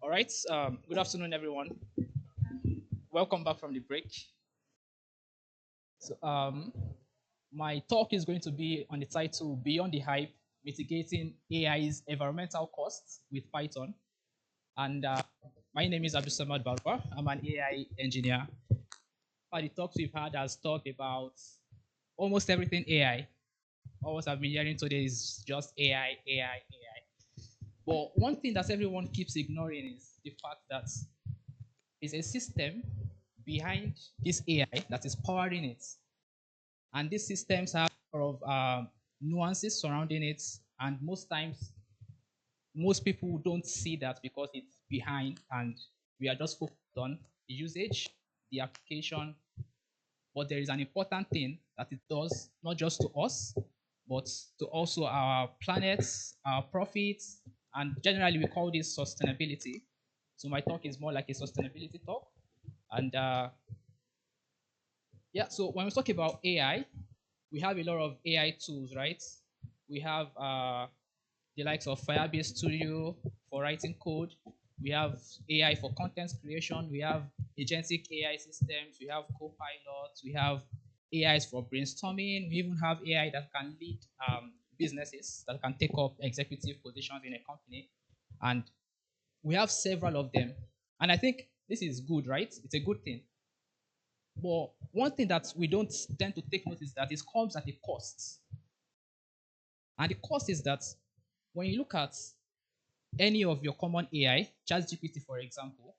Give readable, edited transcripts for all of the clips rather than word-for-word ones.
All right. Good afternoon, everyone. Welcome back from the break. So, my talk is going to be on the title Beyond the Hype Mitigating AI's Environmental Costs with Python. And my name is Abdulsamad Baruwa. I'm an AI engineer. The talks we've had has talked about almost everything AI. All what I've been hearing today is just AI, AI, AI. But one thing that everyone keeps ignoring is the fact that is a system behind this AI that is powering it. And these systems have a lot of nuances surrounding it. And most times, most people don't see that because it's behind and we are just focused on the usage, the application. But there is an important thing that it does, not just to us, but to also our planets, our profits, and generally we call this sustainability. So my talk is more like a sustainability talk. And yeah, so when we talk about AI, we have a lot of AI tools, right? We have the likes of Firebase Studio for writing code. We have AI for content creation. We have agentic AI systems. We have co-pilots. We have AIs for brainstorming. We even have AI that can lead businesses that can take up executive positions in a company. And we have several of them. And I think this is good, right? It's a good thing. But one thing that we don't tend to take notice that it comes at a cost. And the cost is that when you look at any of your common AI, ChatGPT for example,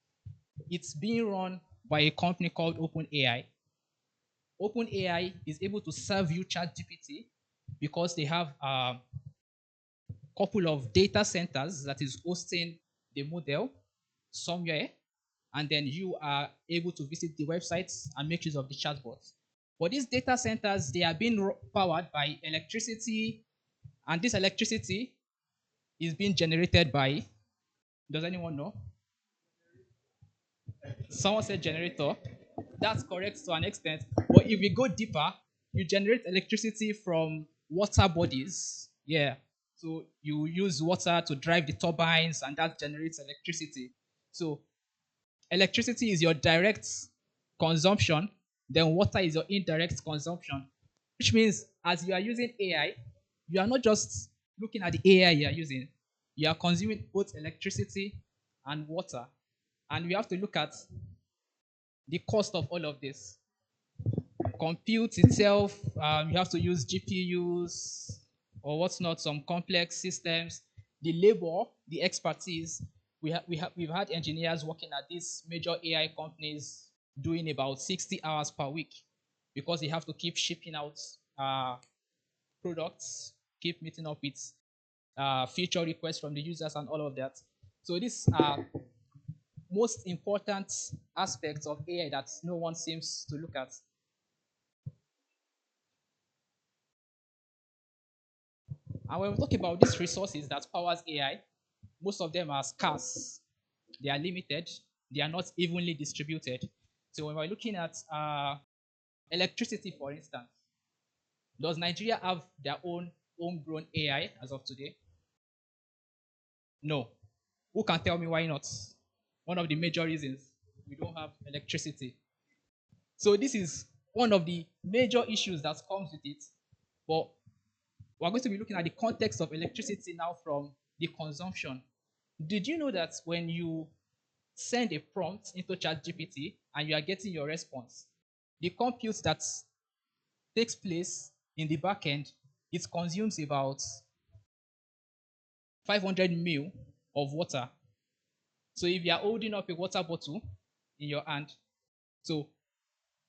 it's being run by a company called OpenAI. OpenAI is able to serve you ChatGPT because they have a couple of data centers that is hosting the model somewhere, and then you are able to visit the websites and make use of the chatbots. But these data centers, they are being powered by electricity, and this electricity is being generated by, does anyone know? Someone said generator. That's correct to an extent. But if we go deeper, you generate electricity from water bodies. Yeah. So you use water to drive the turbines, and that generates electricity. So electricity is your direct consumption, then water is your indirect consumption, which means as you are using AI, you are not just looking at the AI you are using, you are consuming both electricity and water. And we have to look at the cost of all of this. Compute itself, you have to use GPUs or what's not, some complex systems, the labor, the expertise. We've had engineers working at these major AI companies doing about 60 hours per week because they have to keep shipping out products, keep meeting up with feature requests from the users and all of that. So these are most important aspects of AI that no one seems to look at. And when we talk about these resources that powers AI, most of them are scarce. They are limited. They are not evenly distributed. So when we're looking at electricity, for instance, does Nigeria have their own homegrown AI as of today? No. Who can tell me why not? One of the major reasons we don't have electricity. So this is one of the major issues that comes with it. But we're going to be looking at the context of electricity now from the consumption. Did you know that when you send a prompt into ChatGPT and you are getting your response, the compute that takes place in the backend, it consumes about 500 ml of water. So if you are holding up a water bottle in your hand, so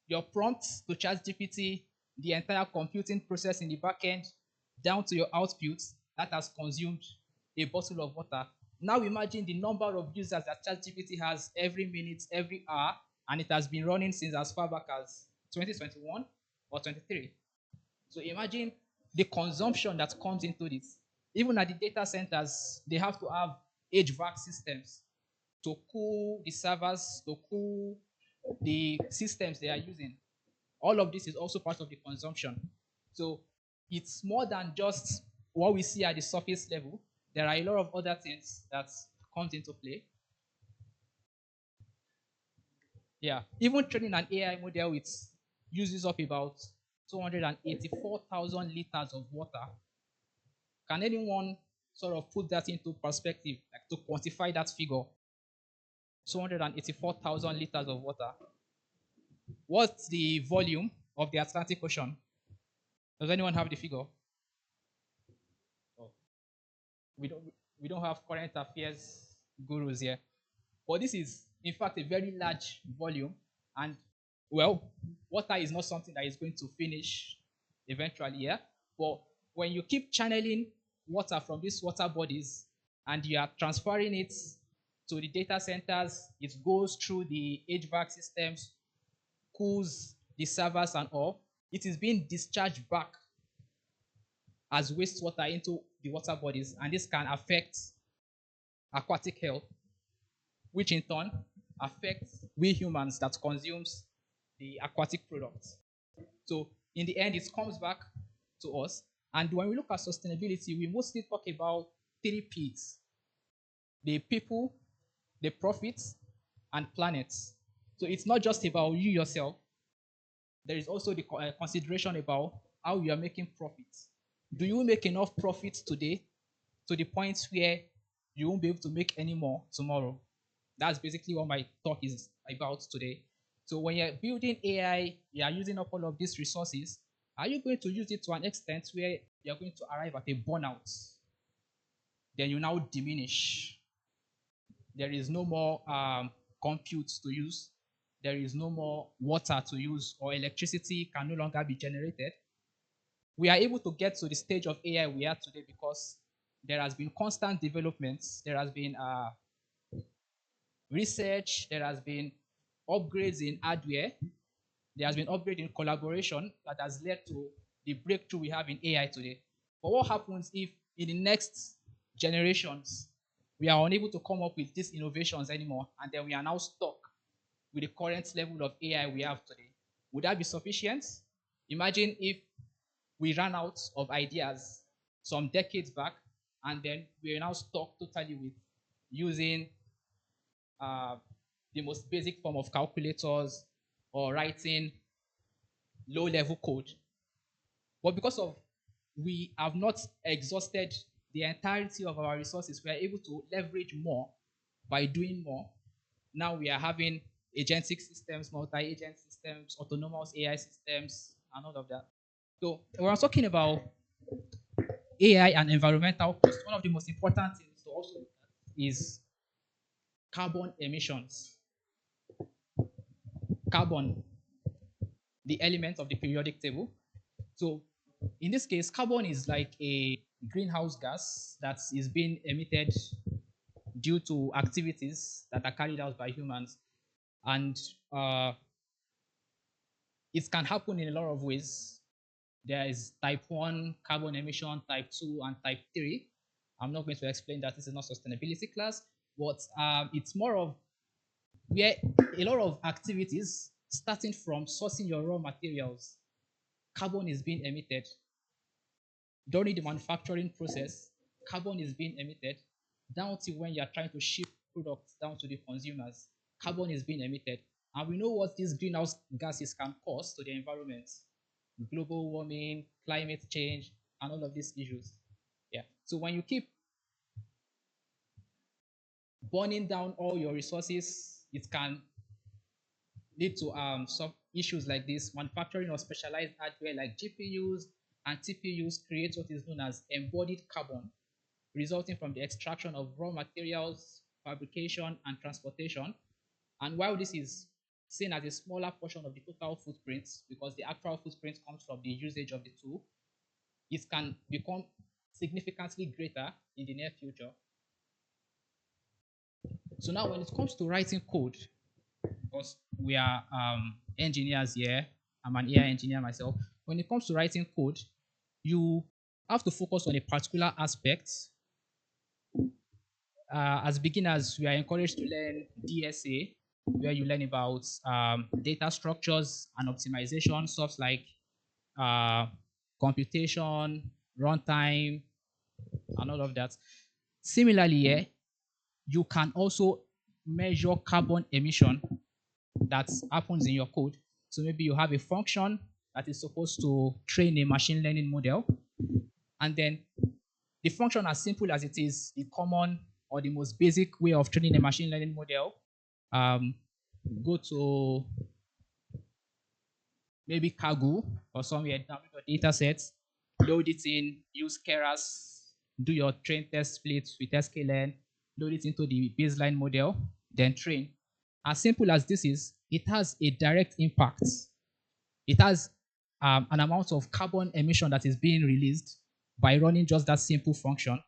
your prompt to ChatGPT, the entire computing process in the backend, down to your output, that has consumed a bottle of water. Now imagine the number of users that ChatGPT has every minute, every hour, and it has been running since as far back as 2021 or 23. So imagine the consumption that comes into this. Even at the data centers, they have to have HVAC systems to cool the servers, to cool the systems they are using. All of this is also part of the consumption. So it's more than just what we see at the surface level. There are a lot of other things that comes into play. Yeah, even training an AI model, it uses up about 284,000 liters of water. Can anyone sort of put that into perspective, like to quantify that figure? 284,000 liters of water. What's the volume of the Atlantic Ocean? Does anyone have the figure? Oh, we don't. We don't have current affairs gurus here, but this is, in fact, a very large volume. And well, water is not something that is going to finish eventually. Yeah, but when you keep channeling water from these water bodies and you are transferring it to the data centers, it goes through the HVAC systems, cools the servers and all. It is being discharged back as wastewater into the water bodies, and this can affect aquatic health, which in turn affects we humans that consumes the aquatic products. So in the end, it comes back to us. And when we look at sustainability, we mostly talk about three P's: the people, the profits, and planets. So it's not just about you yourself. There is also the consideration about how you are making profits. Do you make enough profits today to the point where you won't be able to make any more tomorrow? That's basically what my talk is about today. So when you're building AI, you are using up all of these resources. Are you going to use it to an extent where you're going to arrive at a burnout? Then you now diminish. There is no more compute to use. There is no more water to use, or electricity can no longer be generated. We are able to get to the stage of AI we are today because there has been constant developments. There has been research. There has been upgrades in hardware. There has been upgrade in collaboration that has led to the breakthrough we have in AI today. But what happens if in the next generations we are unable to come up with these innovations anymore, and then we are now stuck with the current level of AI we have today? Would that be sufficient? Imagine if we ran out of ideas some decades back, and then we are now stuck totally with using uh, the most basic form of calculators or writing low level code. But because of we have not exhausted the entirety of our resources, we are able to leverage more by doing more. Now we are having agentic systems, multi-agent systems, autonomous AI systems, and all of that. So when I'm talking about AI and environmental cost, one of the most important things to also look at is carbon emissions. Carbon, the element of the periodic table. So in this case, carbon is like a greenhouse gas that is being emitted due to activities that are carried out by humans. And uh, it can happen in a lot of ways. There is type 1 carbon emission, type 2, and type 3. I'm not going to explain that. This is not sustainability class, but it's more of where a lot of activities, starting from sourcing your raw materials, carbon is being emitted. During the manufacturing process, carbon is being emitted down to when you are trying to ship products down to the consumers. Carbon is being emitted. And we know what these greenhouse gases can cause to the environment: global warming, climate change, and all of these issues. Yeah. So when you keep burning down all your resources, it can lead to some issues like this. Manufacturing of specialized hardware like GPUs and TPUs creates what is known as embodied carbon, resulting from the extraction of raw materials, fabrication, and transportation. And while this is seen as a smaller portion of the total footprint, because the actual footprint comes from the usage of the tool, it can become significantly greater in the near future. So now when it comes to writing code, because we are engineers here, I'm an AI engineer myself. When it comes to writing code, you have to focus on a particular aspect. As beginners, we are encouraged to learn DSA, where you learn about data structures and optimization, stuff like uh, computation, runtime, and all of that. Similarly, you can also measure carbon emission that happens in your code. So maybe you have a function that is supposed to train a machine learning model, and then the function, as simple as it is, the common or the most basic way of training a machine learning model, um, go to maybe Kaggle or somewhere, download your data sets, load it in, use Keras, do your train test splits with sklearn, load it into the baseline model, then train. As simple as this is, it has a direct impact. It has an amount of carbon emission that is being released by running just that simple function.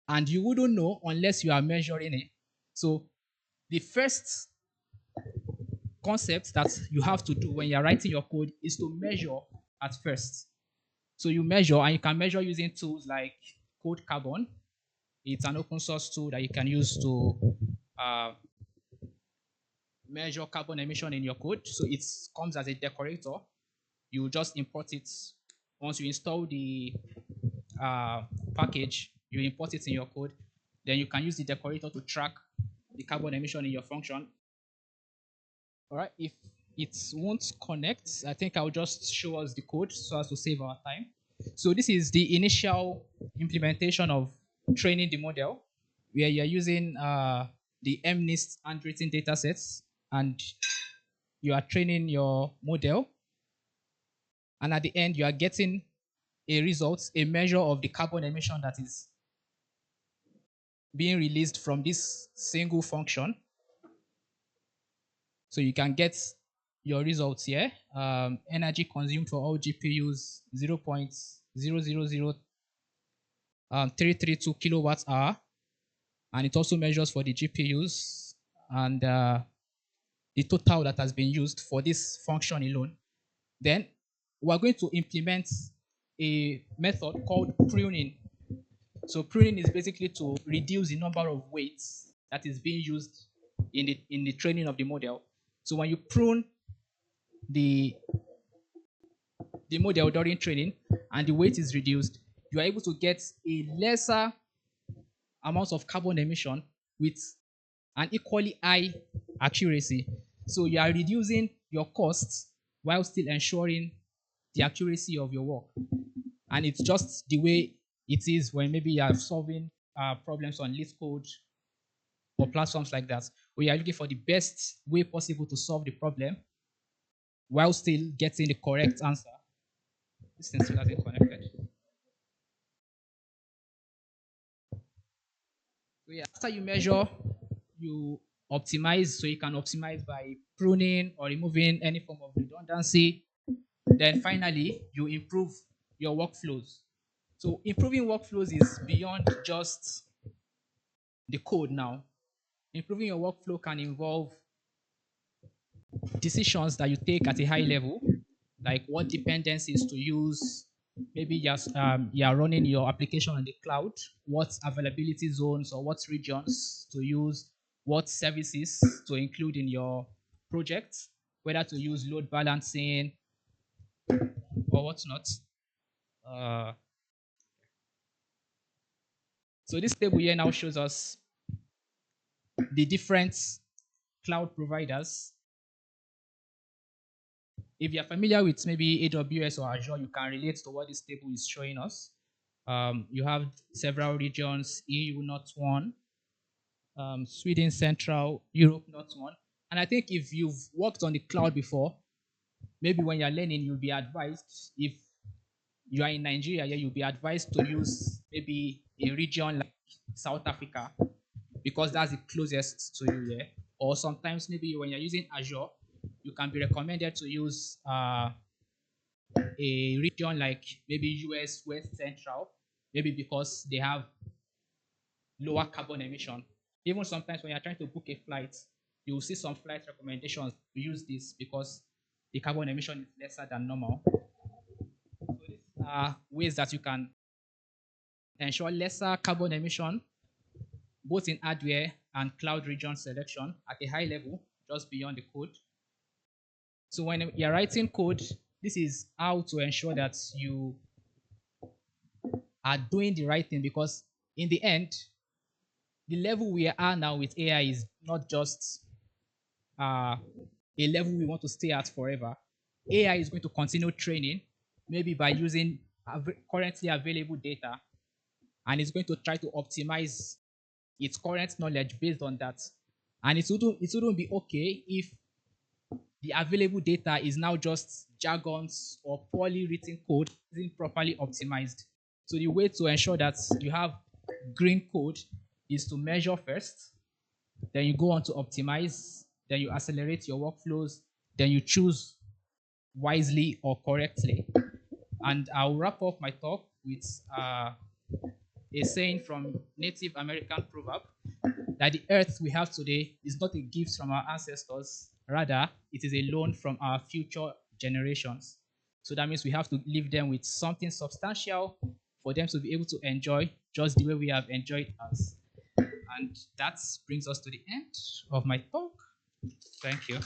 And you wouldn't know unless you are measuring it. So the first concept that you have to do when you're writing your code is to measure at first. So you measure, and you can measure using tools like Code Carbon. It's an open source tool that you can use to uh, measure carbon emission in your code. So it comes as a decorator. You just import it. Once you install the uh, package, you import it in your code. Then you can use the decorator to track the carbon emission in your function. All right, if it won't connect, I think I'll just show us the code so as to save our time. So this is the initial implementation of training the model, where you're using the MNIST handwritten data sets, and you are training your model. And at the end, you are getting a result, a measure of the carbon emission that is being released from this single function. So you can get your results here. Energy consumed for all GPUs 0.000332 kilowatts hour. And it also measures for the GPUs and the total that has been used for this function alone. Then we're going to implement a method called pruning. So pruning is basically to reduce the number of weights that is being used in the training of the model. So when you prune the the model during training and the weight is reduced, you are able to get a lesser amount of carbon emission with an equally high accuracy. So you are reducing your costs while still ensuring the accuracy of your work. And it's just the way it is when maybe you are solving problems on Lit code or platforms like that, where you are looking for the best way possible to solve the problem while still getting the correct answer. This thing still hasn't connected. So yeah, after you measure, you optimize. So you can optimize by pruning or removing any form of redundancy. Then finally, you improve your workflows. So improving workflows is beyond just the code now. Improving your workflow can involve decisions that you take at a high level, like what dependencies to use. Maybe you're running your application on the cloud, what availability zones or what regions to use, what services to include in your project, whether to use load balancing or whatnot. Uh, so this table here now shows us the different cloud providers. If you're familiar with maybe AWS or Azure, you can relate to what this table is showing us. You have several regions: EU Not One, Sweden Central, Europe Not One. And I think if you've worked on the cloud before, maybe when you're learning, you'll be advised, if you are in Nigeria, yeah, you'll be advised to use maybe a region like South Africa because that's the closest to you, yeah. Or sometimes maybe when you're using Azure, you can be recommended to use a region like maybe US West Central, maybe because they have lower carbon emission. Even sometimes when you're trying to book a flight, you will see some flight recommendations to use this because the carbon emission is lesser than normal. So these are ways that you can ensure lesser carbon emission, both in hardware and cloud region selection at a high level, just beyond the code. So when you're writing code, this is how to ensure that you are doing the right thing, because in the end, the level we are now with AI is not just a level we want to stay at forever, AI is going to continue training, maybe by using currently available data, and it's going to try to optimize its current knowledge based on that. And it wouldn't be okay if the available data is now just jargons or poorly written code isn't properly optimized. So the way to ensure that you have green code is to measure first, then you go on to optimize, then you accelerate your workflows, then you choose wisely or correctly. And I'll wrap up my talk with a saying from Native American proverb that the earth we have today is not a gift from our ancestors, rather, it is a loan from our future generations. So that means we have to leave them with something substantial for them to be able to enjoy just the way we have enjoyed us. And that brings us to the end of my talk. Thank you.